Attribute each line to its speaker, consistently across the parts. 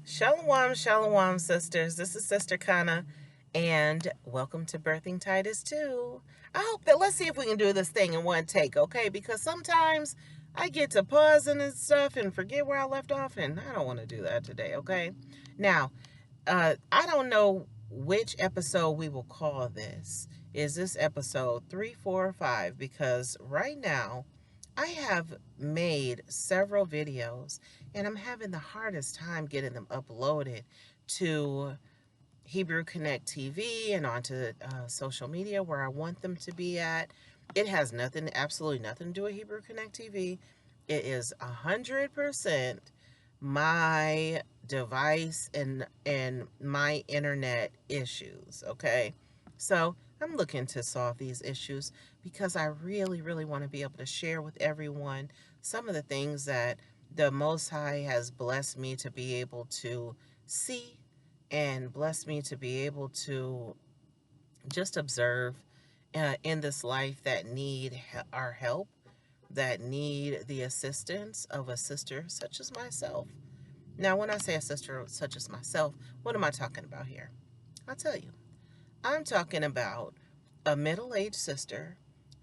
Speaker 1: Shalawam, shalawam, sisters. This is Sister Kana, and welcome to Birthing Titus 2. I hope that let's see if we can do this thing in one take, okay? Because sometimes I get to pausing and stuff and forget where I left off, and I don't want to do that today, okay? Now, I don't know which episode we will call this. Is this episode 3, 4, or 5? Because right now, I have made several videos and I'm having the hardest time getting them uploaded to Hebrew Connect TV and onto social media where I want them to be at. It has nothing, absolutely nothing to do with Hebrew Connect TV. It is 100% my device and my internet issues, okay? So I'm looking to solve these issues because I really want to be able to share with everyone some of the things that the Most High has blessed me to be able to see and blessed me to be able to just observe in this life that need our help, that need the assistance of a sister such as myself. Now, when I say a sister such as myself, what am I talking about here? I'll tell you. I'm talking about a middle-aged sister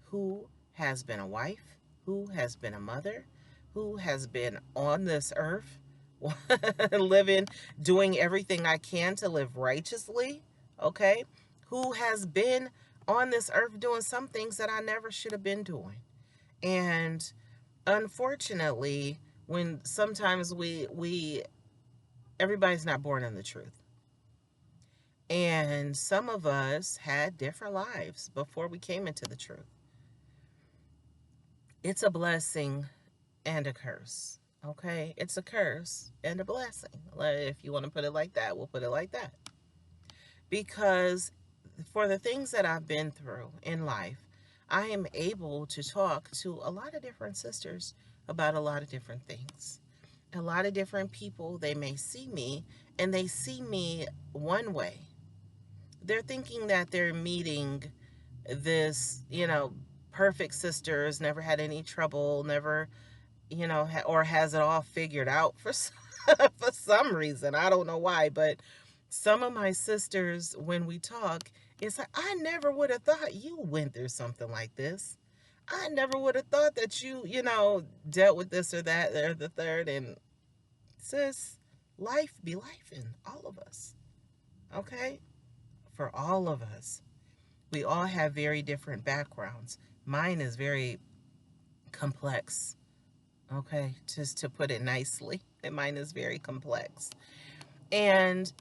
Speaker 1: who has been a wife, who has been a mother, who has been on this earth, living, doing everything I can to live righteously, okay? Who has been on this earth doing some things that I never should have been doing. And unfortunately, when sometimes everybody's not born in the truth. And some of us had different lives before we came into the truth. It's a blessing and a curse. Okay? It's a curse and a blessing. If you want to put it like that, we'll put it like that. Because for the things that I've been through in life, I am able to talk to a lot of different sisters about a lot of different things. A lot of different people, they may see me and they see me one way. They're thinking that they're meeting this, perfect sisters, never had any trouble, never, or has it all figured out for for some reason. I don't know why, but some of my sisters, when we talk, it's like, I never would have thought you went through something like this. I never would have thought that you dealt with this or that or the third. And sis, life be life in all of us. Okay? For all of us. We all have very different backgrounds. Mine is very complex, okay, just to put it nicely. And mine is very complex. And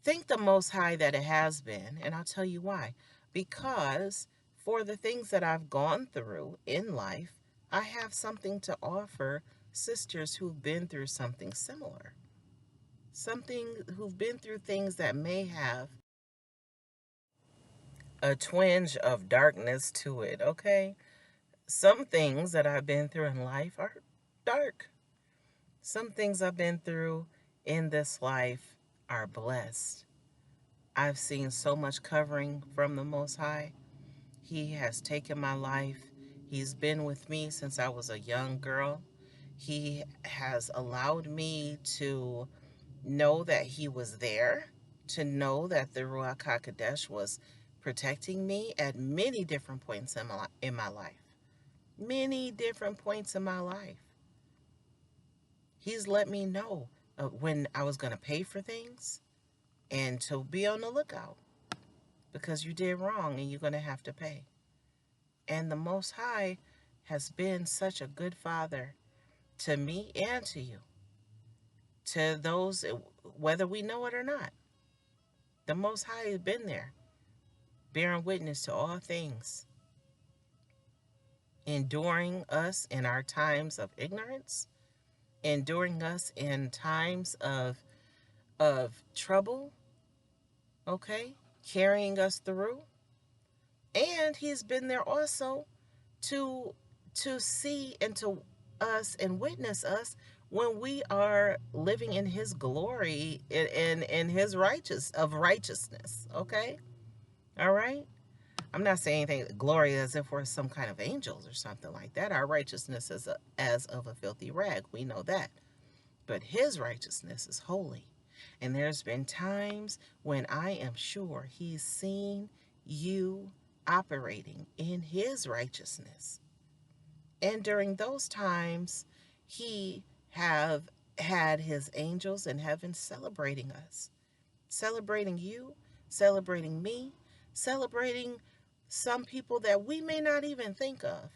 Speaker 1: thank the Most High that it has been. And I'll tell you why. Because for the things that I've gone through in life, I have something to offer sisters who've been through something similar. Something who've been through things that may have a twinge of darkness to it, okay? Some things that I've been through in life are dark. Some things I've been through in this life are blessed. I've seen so much covering from the Most High. He has taken my life. He's been with me since I was a young girl. He has allowed me to know that He was there, to know that the Ruach HaKodesh was protecting me at many different points in my life. Many different points in my life. He's let me know when I was going to pay for things and to be on the lookout because you did wrong and you're going to have to pay. And the Most High has been such a good father to me and to you, to those, whether we know it or not. The Most High has been there, bearing witness to all things, enduring us in our times of ignorance, enduring us in times of trouble, okay, carrying us through. And He's been there also to see and to us and witness us when we are living in His glory in His righteousness, okay? All right? I'm not saying anything glory as if we're some kind of angels or something like that. Our righteousness is as of a filthy rag. We know that. but his righteousness is holy. And there's been times when I am sure he's seen you operating in his righteousness. And during those times, he have had his angels in heaven celebrating us, celebrating you, celebrating me, celebrating some people that we may not even think of.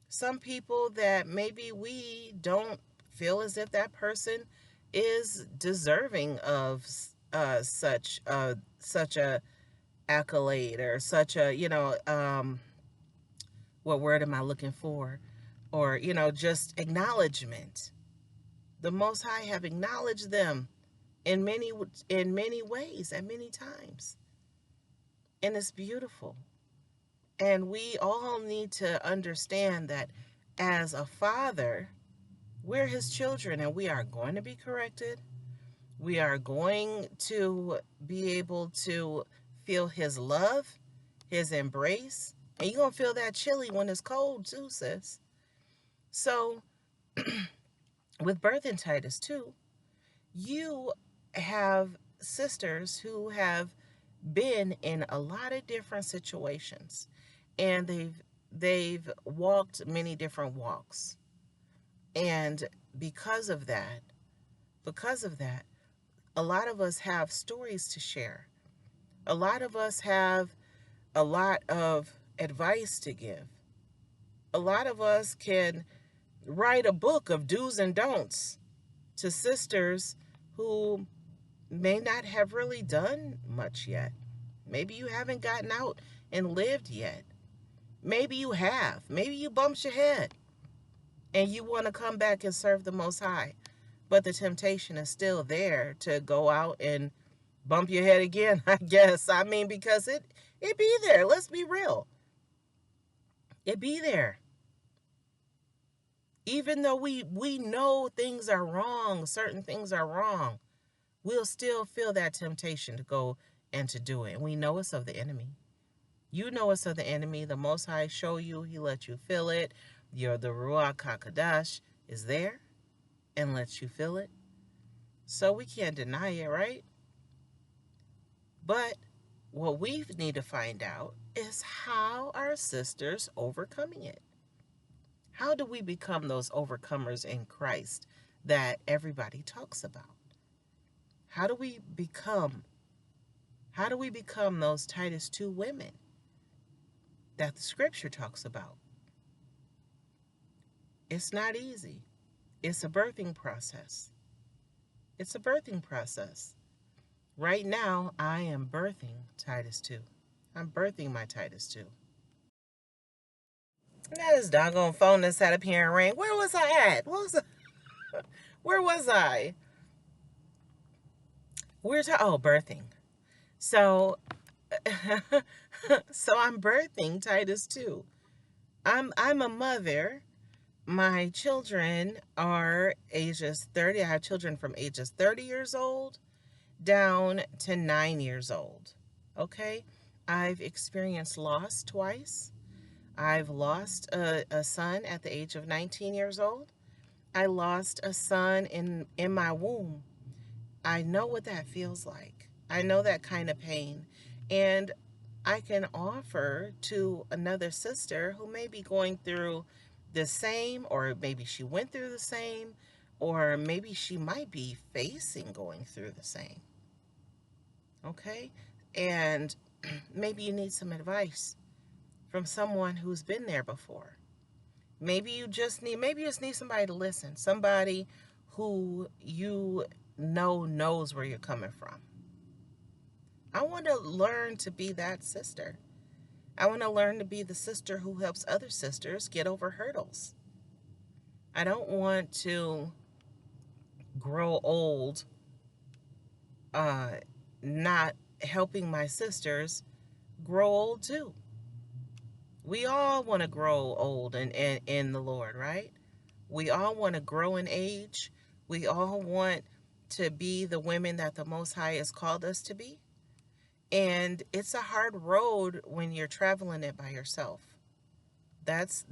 Speaker 1: Some people that maybe we don't feel as if that person is deserving of such a accolade, or such a, what word am I looking for? Or, just acknowledgement. The Most High have acknowledged them in many ways at many times. And it's beautiful. And we all need to understand that as a father, we're his children, and we are going to be corrected. We are going to be able to feel his love, his embrace. And you're going to feel that chilly when it's cold too, sis. So with birth in Titus 2, you have sisters who have been in a lot of different situations, and they've walked many different walks. And because of that, a lot of us have stories to share. A lot of us have a lot of advice to give. A lot of us can write a book of do's and don'ts to sisters who may not have really done much yet. Maybe you haven't gotten out and lived yet. Maybe you have. Maybe you bumped your head and you want to come back and serve the Most High. But the temptation is still there to go out and bump your head again, I guess. I mean, because it be there. Let's be real. It be there. Even though we know things are wrong, certain things are wrong, we'll still feel that temptation to go and to do it. And we know it's of the enemy. You know it's of the enemy. The Most High show you. He let you feel it. The Ruach HaKodesh is there and lets you feel it. So we can't deny it, right? But what we need to find out is how our sisters overcoming it. How do we become those overcomers in Christ that everybody talks about? How do we become those Titus 2 women that the scripture talks about? It's not easy. It's a birthing process. It's a birthing process. Right now, I am birthing Titus 2. I'm birthing my Titus 2. Now this doggone phone that's sat up here and rang. Where was I at? Where was I? Birthing. So, so I'm birthing Titus 2. I'm a mother. My children are ages 30. I have children from ages 30 years old down to 9 years old. Okay? I've experienced loss twice. I've lost a son at the age of 19 years old. I lost a son in my womb. I know what that feels like. I know that kind of pain. And I can offer to another sister who may be going through the same, or maybe she went through the same, or maybe she might be facing going through the same. Okay? And maybe you need some advice from someone who's been there before. Maybe you just need somebody to listen, somebody who you knows where you're coming from. I want to learn to be that sister. I want to learn to be the sister who helps other sisters get over hurdles. I don't want to grow old not helping my sisters grow old too. We all want to grow old in the Lord, right? We all want to grow in age. We all want to be the women that the Most High has called us to be. And it's a hard road when you're traveling it by yourself. That's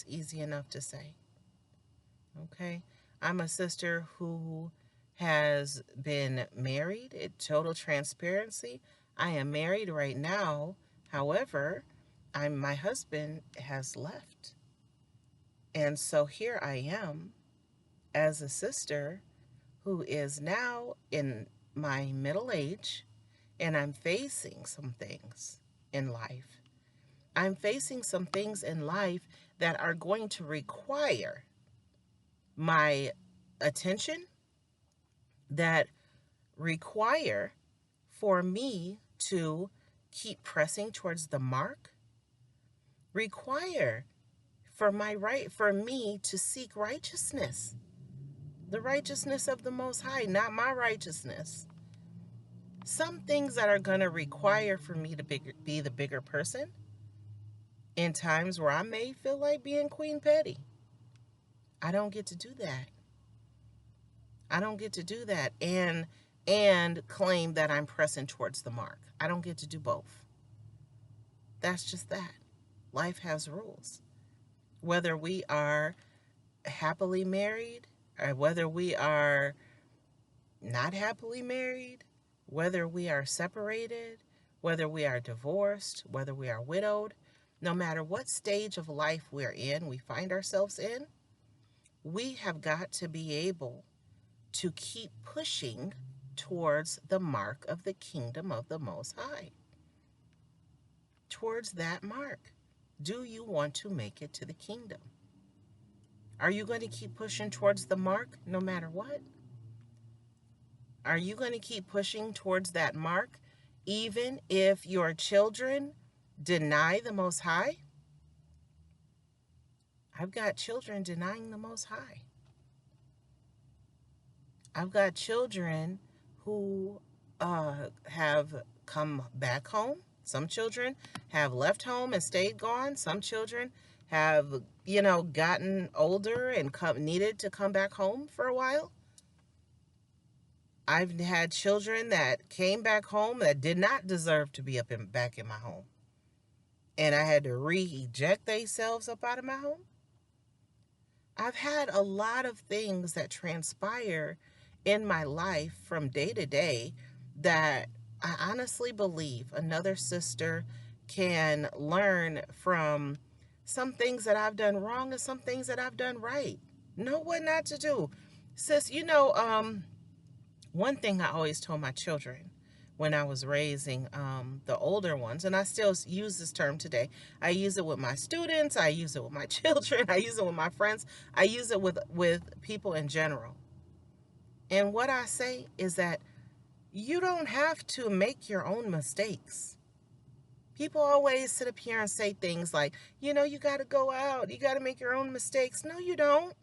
Speaker 1: easy enough to say. Okay? I'm a sister who has been married. In total transparency, I am married right now. However, my husband has left. And so here I am as a sister who is now in my middle age, and I'm facing some things in life. I'm facing some things in life that are going to require my attention, that require for me to keep pressing towards the mark, require for me to seek righteousness, the righteousness of the Most High, not my righteousness. Some things that are going to require for me to be the bigger person in times where I may feel like being Queen Petty. I don't get to do that. I don't get to do that and claim that I'm pressing towards the mark. I don't get to do both. That's just that. Life has rules. Whether we are happily married or whether we are not happily married, whether we are separated, whether we are divorced, whether we are widowed, no matter what stage of life we're in, we find ourselves in, we have got to be able to keep pushing towards the mark of the kingdom of the Most High. Towards that mark. Do you want to make it to the kingdom? Are you going to keep pushing towards the mark no matter what? Are you going to keep pushing towards that mark even if your children deny the Most High? I've got children denying the Most High. I've got children who have come back home. Some children have left home and stayed gone. Some children have, gotten older and needed to come back home for a while. I've had children that came back home that did not deserve to be back in my home. And I had to re-eject themselves up out of my home. I've had a lot of things that transpire in my life from day to day that I honestly believe another sister can learn from. Some things that I've done wrong and some things that I've done right. Know what not to do. Sis, one thing I always told my children when I was raising the older ones, and I still use this term today. I use it with my students. I use it with my children. I use it with my friends. I use it with people in general. And what I say is that you don't have to make your own mistakes. People always sit up here and say things like, you got to go out. You got to make your own mistakes. No, you don't.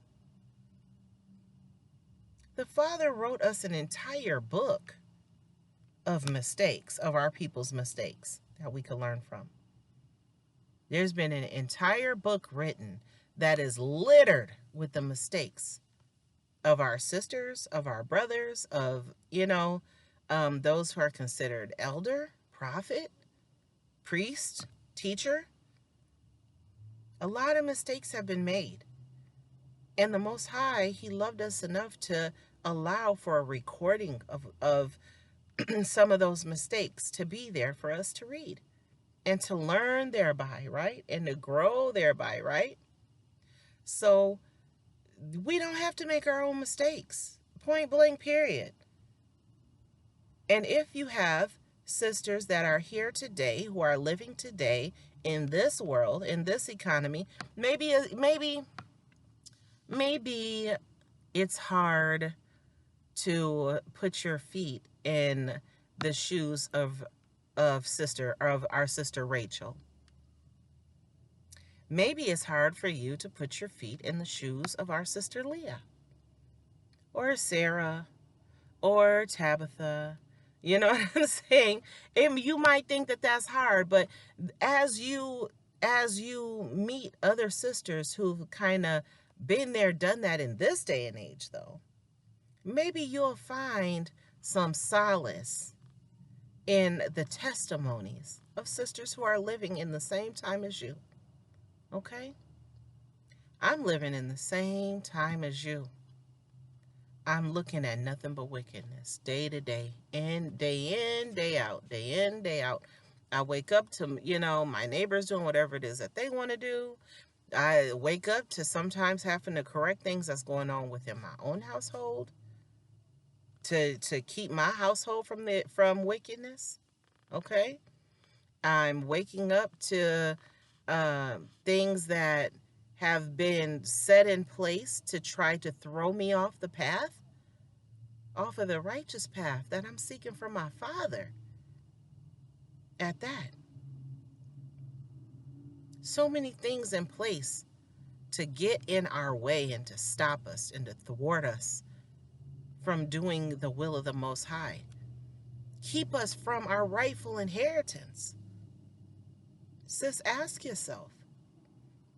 Speaker 1: The Father wrote us an entire book of mistakes, of our people's mistakes that we could learn from. There's been an entire book written that is littered with the mistakes of our sisters, of our brothers, of, those who are considered elder, prophet, priest, teacher. A lot of mistakes have been made. And the Most High, He loved us enough to allow for a recording of some of those mistakes to be there for us to read and to learn thereby, right? And to grow thereby, right? So we don't have to make our own mistakes. Point blank, period. And if you have sisters that are here today, who are living today in this world, in this economy, maybe it's hard to put your feet in the shoes of our sister Rachel. Maybe it's hard for you to put your feet in the shoes of our sister Leah, or Sarah, or Tabitha. You know what I'm saying? And you might think that that's hard, but as you meet other sisters who've kind of been there, done that in this day and age, though, maybe you'll find some solace in the testimonies of sisters who are living in the same time as you. Okay? I'm living in the same time as you. I'm looking at nothing but wickedness day to day, and day in, day out, day in, day out. I wake up to, my neighbors doing whatever it is that they want to do. I wake up to sometimes having to correct things that's going on within my own household to keep my household from wickedness. Okay, I'm waking up to things that have been set in place to try to throw me off the path, off of the righteous path that I'm seeking from my Father. At that, so many things in place to get in our way and to stop us and to thwart us from doing the will of the Most High. Keep us from our rightful inheritance. Sis, ask yourself,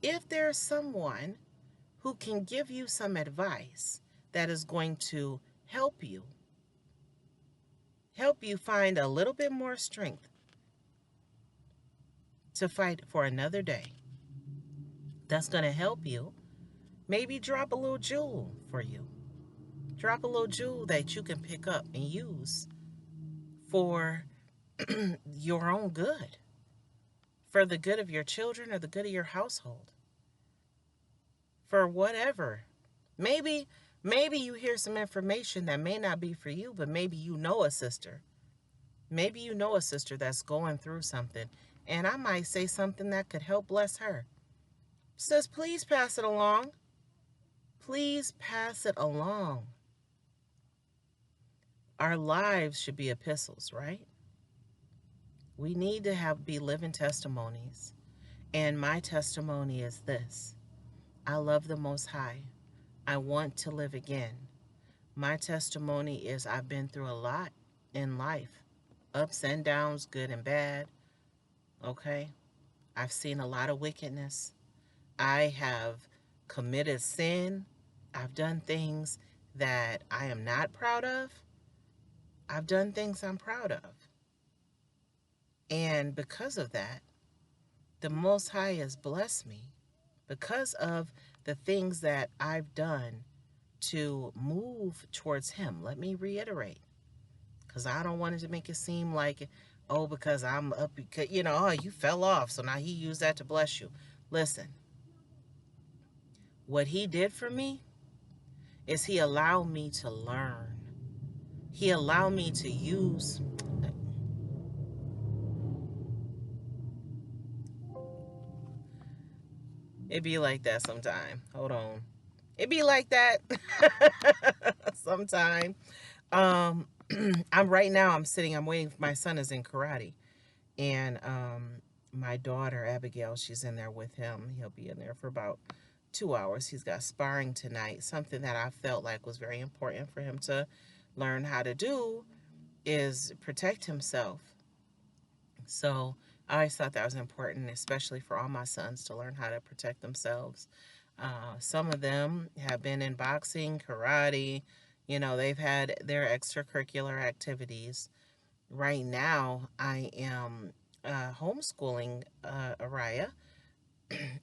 Speaker 1: if there's someone who can give you some advice that is going to help you find a little bit more strength to fight for another day, that's going to help you, maybe drop a little jewel for you. Drop a little jewel that you can pick up and use for your own good, for the good of your children or the good of your household, for whatever. Maybe maybe you hear some information that may not be for you, but maybe you know a sister. Maybe you know a sister that's going through something, and I might say something that could help bless her. Sis, please pass it along. Please pass it along. Our lives should be epistles, right? We need to be living testimonies. And my testimony is this: I love the Most High. I want to live again. My testimony is I've been through a lot in life, ups and downs, good and bad. Okay? I've seen a lot of wickedness. I have committed sin. I've done things that I am not proud of. I've done things I'm proud of. And because of that, the Most High has blessed me because of the things that I've done to move towards Him. Let me reiterate, because I don't want it to make it seem like, oh, because I'm up, because, oh, you fell off, so now He used that to bless you. Listen, what He did for me is He allowed me to learn. He allowed me to use. It be like that sometime. Hold on. It be like that sometime. Um, I'm right now. I'm waiting. My son is in karate, and my daughter Abigail, she's in there with him. He'll be in there for about 2 hours. He's got sparring tonight. Something that I felt like was very important for him to learn how to do is protect himself. So I always thought that was important, especially for all my sons, to learn how to protect themselves. Some of them have been in boxing, karate. They've had their extracurricular activities. Right now, I am homeschooling Araya.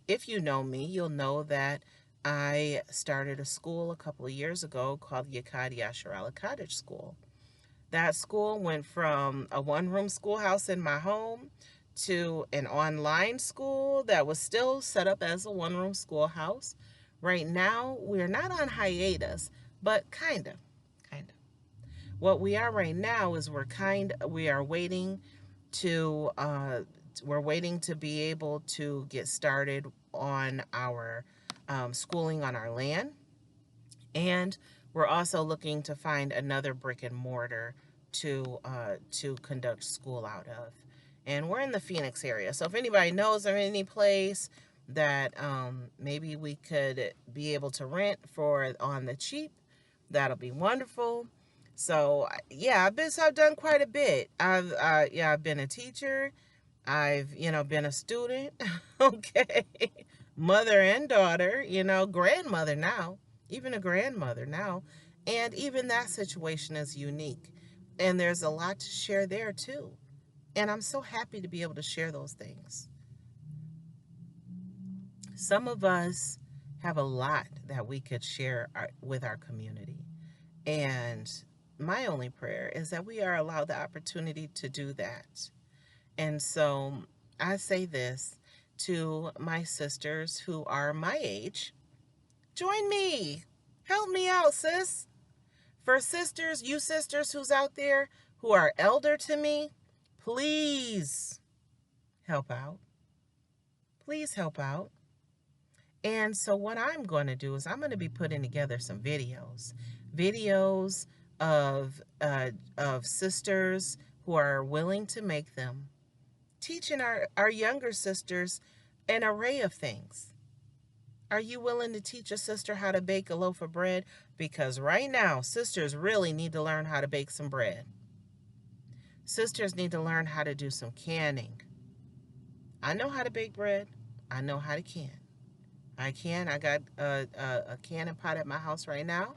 Speaker 1: If you know me, you'll know that I started a school a couple of years ago called the Yakadi Asharala Cottage School. That school went from a one-room schoolhouse in my home to an online school that was still set up as a one-room schoolhouse. Right now, we're not on hiatus, but kind of. What we are right now is we are waiting to we're waiting to be able to get started on our schooling on our land, and we're also looking to find another brick and mortar to conduct school out of. And we're in the Phoenix area, so if anybody knows of any place that maybe we could be able to rent for on the cheap, that'll be wonderful. So yeah, I've done quite a bit. I've been a teacher. I've been a student. Okay, mother and daughter. Grandmother now, even a grandmother now, and even that situation is unique. And there's a lot to share there too. And I'm so happy to be able to share those things. Some of us have a lot that we could share with our community. And my only prayer is that we are allowed the opportunity to do that. And so I say this to my sisters who are my age: join me. Help me out, sis. For sisters, you sisters who's out there who are elder to me, please help out. Please help out. And so what I'm going to do is I'm going to be putting together some videos of sisters who are willing to make them, teaching our younger sisters an array of things. Are you willing to teach a sister how to bake a loaf of bread? Because right now, sisters really need to learn how to bake some bread. Sisters need to learn how to do some canning. I know how to bake bread. I know how to can. I got a canning pot at my house right now,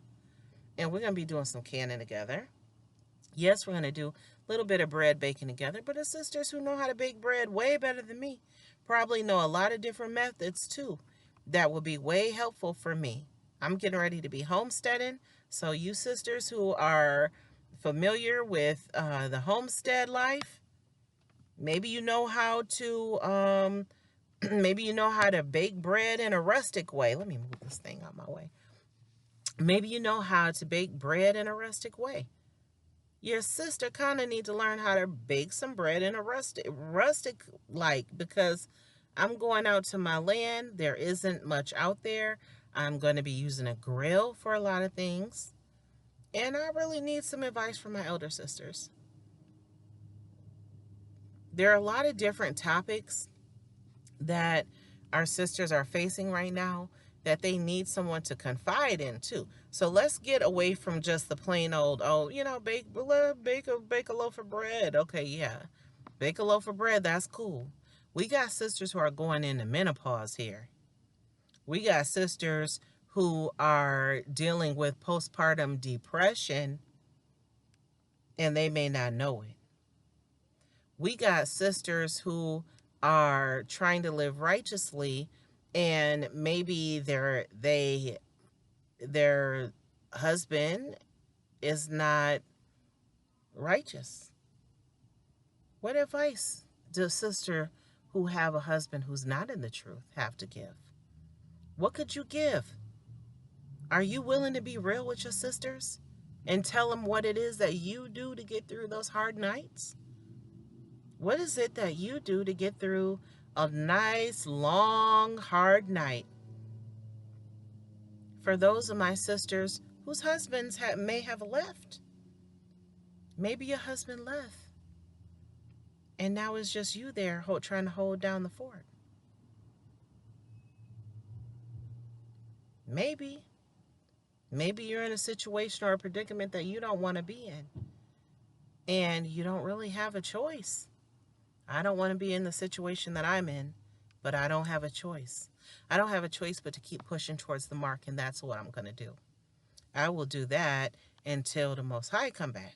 Speaker 1: and we're going to be doing some canning together. Yes, we're going to do a little bit of bread baking together, but the sisters who know how to bake bread way better than me probably know a lot of different methods too that will be way helpful for me. I'm getting ready to be homesteading, so you sisters who are familiar with the homestead life, maybe you know how to maybe you know how to bake bread in a rustic way. Let me move this thing out my way. Maybe you know how to bake bread in a rustic way. Your sister kind of need to learn how to bake some bread in a rustic like, because I'm going out to my land. There isn't much out there. I'm going to be using a grill for a lot of things. And I really need some advice from my elder sisters. There are a lot of different topics that our sisters are facing right now that they need someone to confide in too. So let's get away from just the plain old, oh, bake a loaf of bread. Okay, yeah. Bake a loaf of bread, that's cool. We got sisters who are going into menopause here. We got sisters who are dealing with postpartum depression and they may not know it. We got sisters who are trying to live righteously and maybe their husband is not righteous. What advice does a sister who have a husband who's not in the truth have to give? What could you give? Are you willing to be real with your sisters and tell them what it is that you do to get through those hard nights? What is it that you do to get through a nice, long, hard night? For those of my sisters whose husbands may have left, maybe your husband left, and now it's just you there trying to hold down the fort. Maybe you're in a situation or a predicament that you don't want to be in, and you don't really have a choice. I don't want to be in the situation that I'm in, but I don't have a choice. I don't have a choice but to keep pushing towards the mark, and that's what I'm going to do. I will do that until the Most High come back.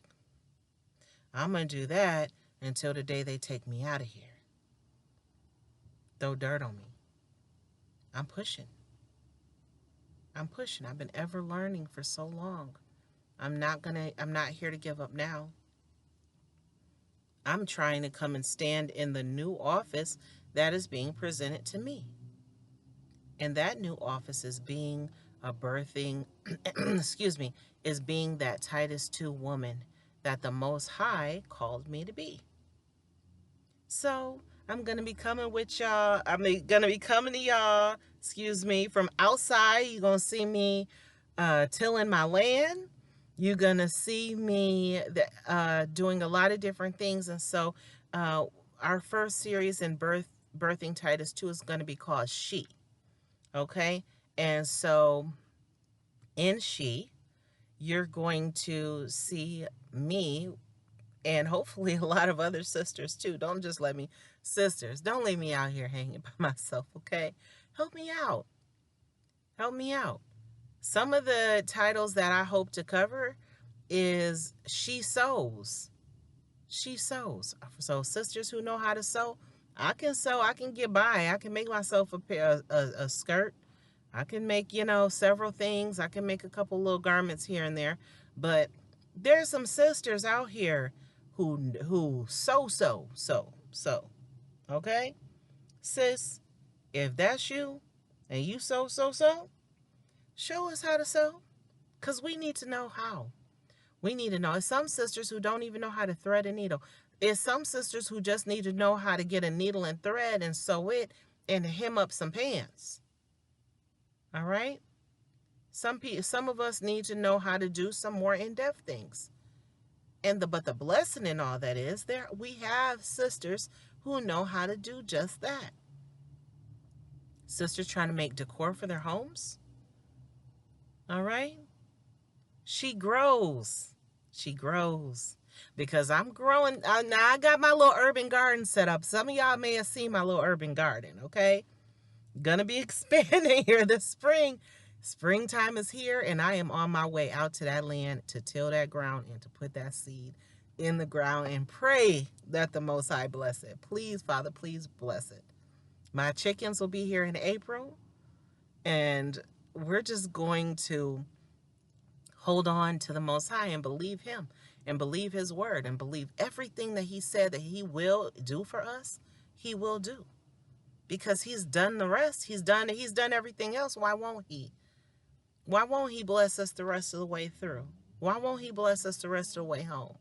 Speaker 1: I'm going to do that until the day they take me out of here. Throw dirt on me. I'm pushing. I've been ever learning for so long. I'm not here to give up now. I'm trying to come and stand in the new office that is being presented to me. And that new office is being a birthing, is being that Titus 2 woman that the Most High called me to be. So I'm going to be coming with y'all. I'm going to be coming to y'all, from outside. You're going to see me tilling my land. You're going to see me doing a lot of different things. And so our first series in Birthing Titus 2 is going to be called She. Okay? And so in She, you're going to see me and hopefully a lot of other sisters too. Don't just sisters, don't leave me out here hanging by myself, okay? Help me out. Help me out. Some of the titles that I hope to cover is She Sews. She sews. So sisters who know how to sew, I can sew. I can get by. I can make myself a skirt. I can make, several things. I can make a couple little garments here and there. But there's some sisters out here who so. Okay? Sis, if that's you and you so, show us how to sew. Because we need to know how. We need to know. It's some sisters who don't even know how to thread a needle. It's some sisters who just need to know how to get a needle and thread and sew it and hem up some pants. All right? Some of us need to know how to do some more in-depth things. But the blessing in all that is we have sisters who know how to do just that. Sisters trying to make decor for their homes. All right? She grows. She grows. Because I'm growing. Now I got my little urban garden set up. Some of y'all may have seen my little urban garden, okay? Gonna be expanding here this spring. Springtime is here, and I am on my way out to that land to till that ground and to put that seed in the ground and pray that the Most High bless it. Please, Father, please bless it. My chickens will be here in April, and we're just going to hold on to the Most High and believe Him and believe His word and believe everything that He said that He will do for us, He will do. Because He's done the rest. He's done everything else. Why won't He? Why won't He bless us the rest of the way through? Why won't He bless us the rest of the way home?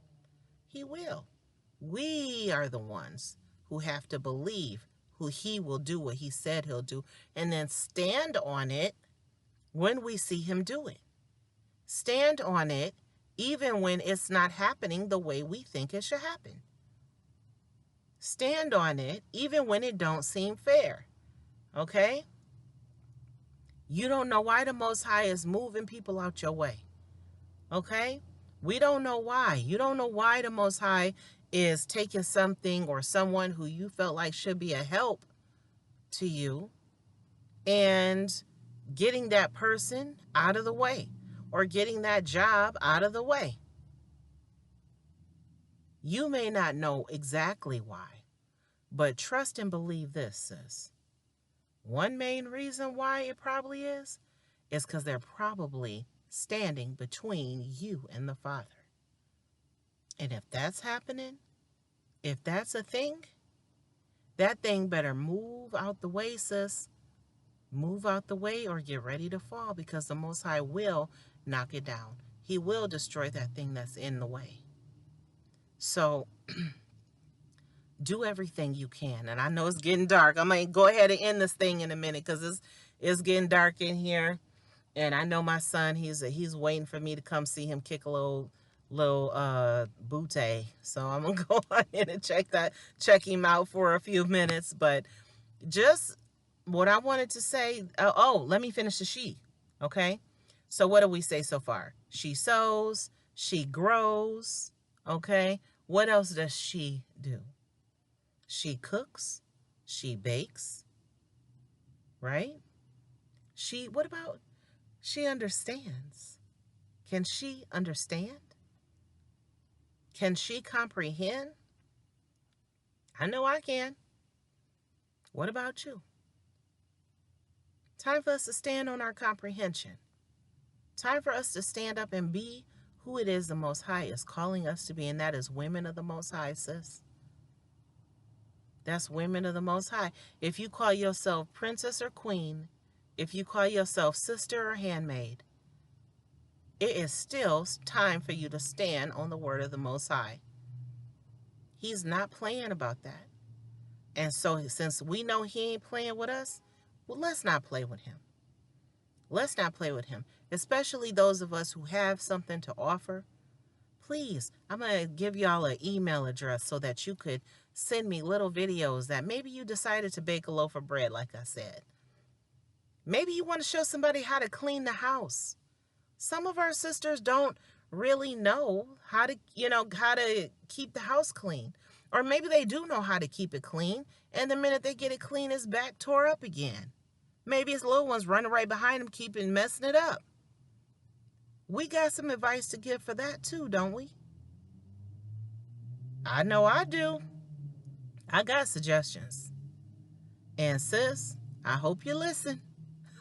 Speaker 1: He will. We are the ones who have to believe who He will do what He said He'll do, and then stand on it when we see Him do it. Stand on it even when it's not happening the way we think it should happen. Stand on it even when it don't seem fair. Okay? You don't know why the Most High is moving people out your way. Okay? We don't know why. You don't know why the Most High is taking something or someone who you felt like should be a help to you and getting that person out of the way or getting that job out of the way. You may not know exactly why, but trust and believe this, sis. One main reason why it probably is because they're probably standing between you and the Father. And if that's happening, if that's a thing, that thing better move out the way, sis. Move out the way or get ready to fall, because the Most High will knock it down. He will destroy that thing that's in the way. So do everything you can. And I know it's getting dark. I'm going to go ahead and end this thing in a minute because it's getting dark in here. And I know my son, he's waiting for me to come see him kick a little booty. So I'm going to go ahead and check him out for a few minutes. But just what I wanted to say, let me finish the she, okay? So what do we say so far? She sows, she grows, okay? What else does she do? She cooks, she bakes, right? What about she understands? Can she understand? Can she comprehend? I know I can. What about you? Time for us to stand on our comprehension. Time for us to stand up and be who it is the Most High is calling us to be, and that is women of the Most High, sis. That's women of the Most High. If you call yourself princess or queen, if you call yourself sister or handmaid, it is still time for you to stand on the word of the Most High. He's not playing about that. And so since we know He ain't playing with us, well, let's not play with Him. Let's not play with Him, especially those of us who have something to offer. Please, I'm going to give y'all an email address so that you could send me little videos that maybe you decided to bake a loaf of bread, like I said. Maybe you want to show somebody how to clean the house. Some of our sisters don't really know how to keep the house clean. Or maybe they do know how to keep it clean, and the minute they get it clean, it's back tore up again. Maybe it's little ones running right behind them, keeping messing it up. We got some advice to give for that too, don't we? I know I do. I got suggestions. And sis, I hope you listen.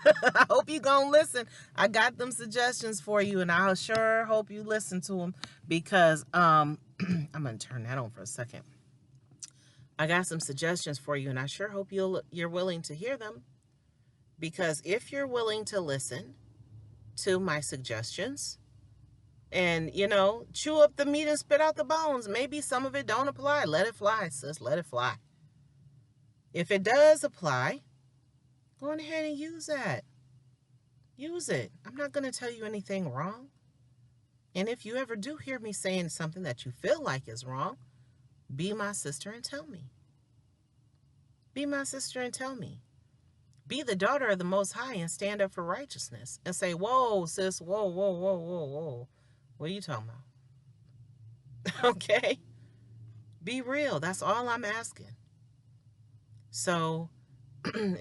Speaker 1: I hope you gonna listen. I got them suggestions for you, and I sure hope you listen to them, because I'm gonna turn that on for a second. I got some suggestions for you, and I sure hope you're willing to hear them, because if you're willing to listen to my suggestions and, chew up the meat and spit out the bones, maybe some of it don't apply. Let it fly, sis. Let it fly. If it does apply, go on ahead and use that. Use it. I'm not going to tell you anything wrong. And if you ever do hear me saying something that you feel like is wrong, be my sister and tell me. Be my sister and tell me. Be the daughter of the Most High and stand up for righteousness and say, whoa, sis, whoa, whoa, whoa, whoa, whoa. What are you talking about? Okay? Be real. That's all I'm asking. So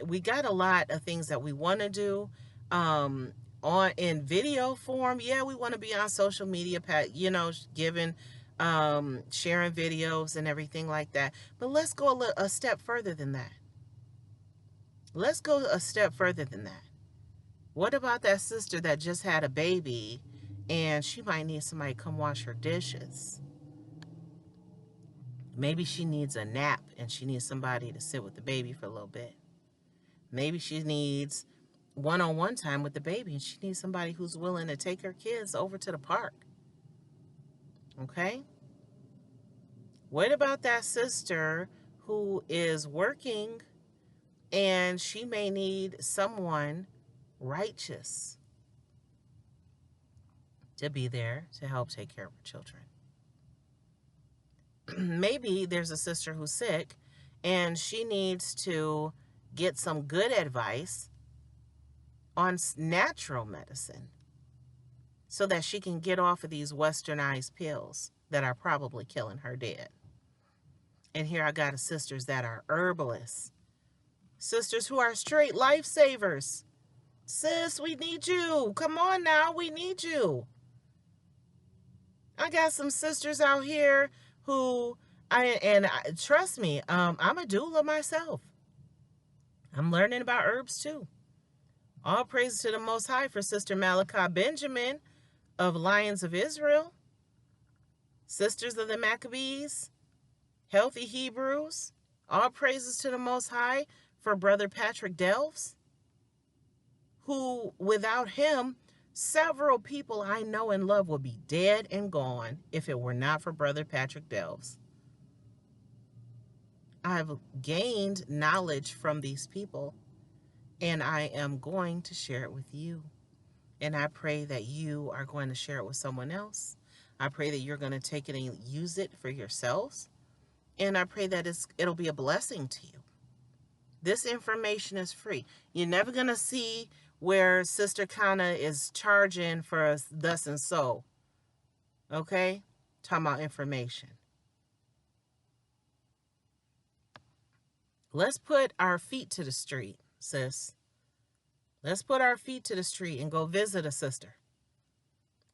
Speaker 1: we got a lot of things that we want to do in video form. Yeah, we want to be on social media, giving, sharing videos and everything like that. But let's go a step further than that. Let's go a step further than that. What about that sister that just had a baby and she might need somebody to come wash her dishes? Maybe she needs a nap and she needs somebody to sit with the baby for a little bit. Maybe she needs one-on-one time with the baby and she needs somebody who's willing to take her kids over to the park. Okay? What about that sister who is working and she may need someone righteous to be there to help take care of her children? Maybe there's a sister who's sick and she needs to get some good advice on natural medicine so that she can get off of these westernized pills that are probably killing her dead. And here I got sisters that are herbalists, sisters who are straight lifesavers. Sis, we need you. Come on now, we need you. I got some sisters out here who, trust me, I'm a doula myself. I'm learning about herbs too. All praise to the Most High for Sister Malachi Benjamin of Lions of Israel, Sisters of the Maccabees, Healthy Hebrews. All praises to the Most High for Brother Patrick Delves, who, without him, several people I know and love would be dead and gone if it were not for Brother Patrick Delves. I've gained knowledge from these people, and I am going to share it with you. And I pray that you are going to share it with someone else. I pray that you're going to take it and use it for yourselves. And I pray that it'll be a blessing to you. This information is free. You're never going to see where Sister Kana is charging for thus and so. Okay? Talking about information. Let's put our feet to the street, sis. Let's put our feet to the street and go visit a sister.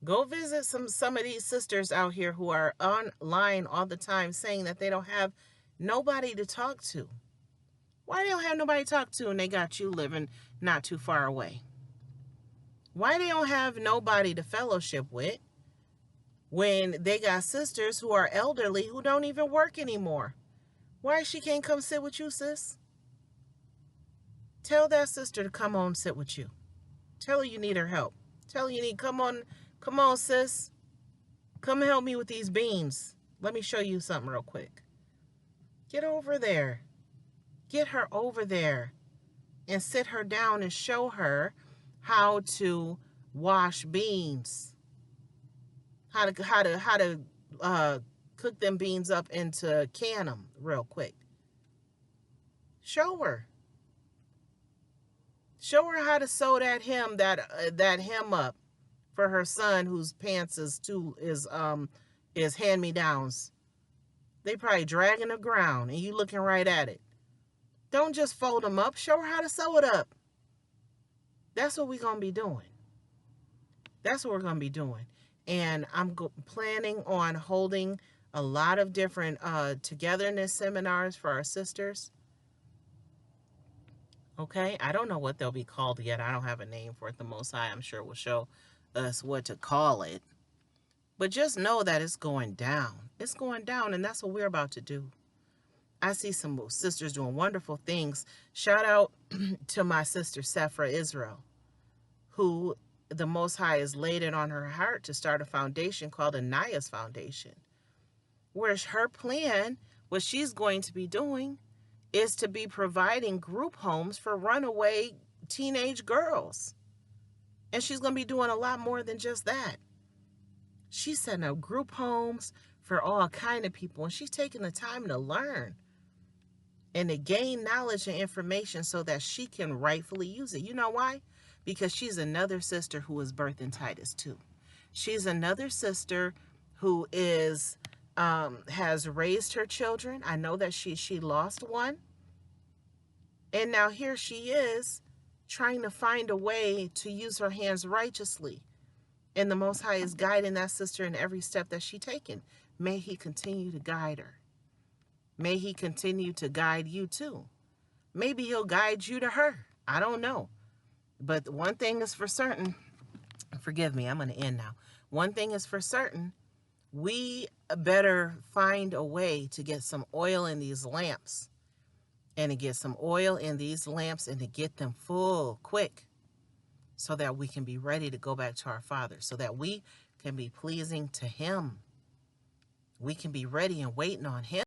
Speaker 1: Go visit some of these sisters out here who are online all the time saying that they don't have nobody to talk to. Why they don't have nobody to talk to and they got you living not too far away? Why they don't have nobody to fellowship with when they got sisters who are elderly who don't even work anymore? Why she can't come sit with you, sis? Tell that sister to come on sit with you. Tell her you need her help. Tell her you need, come on, sis. Come help me with these beans. Let me show you something real quick. Get over there. Get her over there and sit her down and show her how to wash beans. How to cook them beans up and to can them real quick. Show her. Show her how to sew that hem up for her son whose pants is hand-me-downs. They probably dragging the ground and you looking right at it. Don't just fold them up. Show her how to sew it up. That's what we're going to be doing. That's what we're going to be doing. And I'm planning on holding a lot of different togetherness seminars for our sisters. Okay, I don't know what they'll be called yet. I don't have a name for it. The Most High, I'm sure, will show us what to call it. But just know that it's going down. It's going down, and that's what we're about to do. I see some sisters doing wonderful things. Shout out to my sister, Sephra Israel, who the Most High has laid it on her heart to start a foundation called Anaya's Foundation, where her plan, what she's going to be doing, is to be providing group homes for runaway teenage girls. And she's going to be doing a lot more than just that. She's setting up group homes for all kind of people, and she's taking the time to learn and to gain knowledge and information so that she can rightfully use it. You know why? Because she's another sister who was birthed in Titus too. She's another sister who is has raised her children. I know that she lost one, and now here she is trying to find a way to use her hands righteously. And the Most High is guiding that sister in every step that she's taken. May He continue to guide her. May He continue to guide you too. Maybe He'll guide you to her. I don't know. But one thing is for certain. Forgive me, I'm going to end now. One thing is for certain. We better find a way to get some oil in these lamps. And to get some oil in these lamps and to get them full quick, so that we can be ready to go back to our Father, so that we can be pleasing to Him. We can be ready and waiting on Him.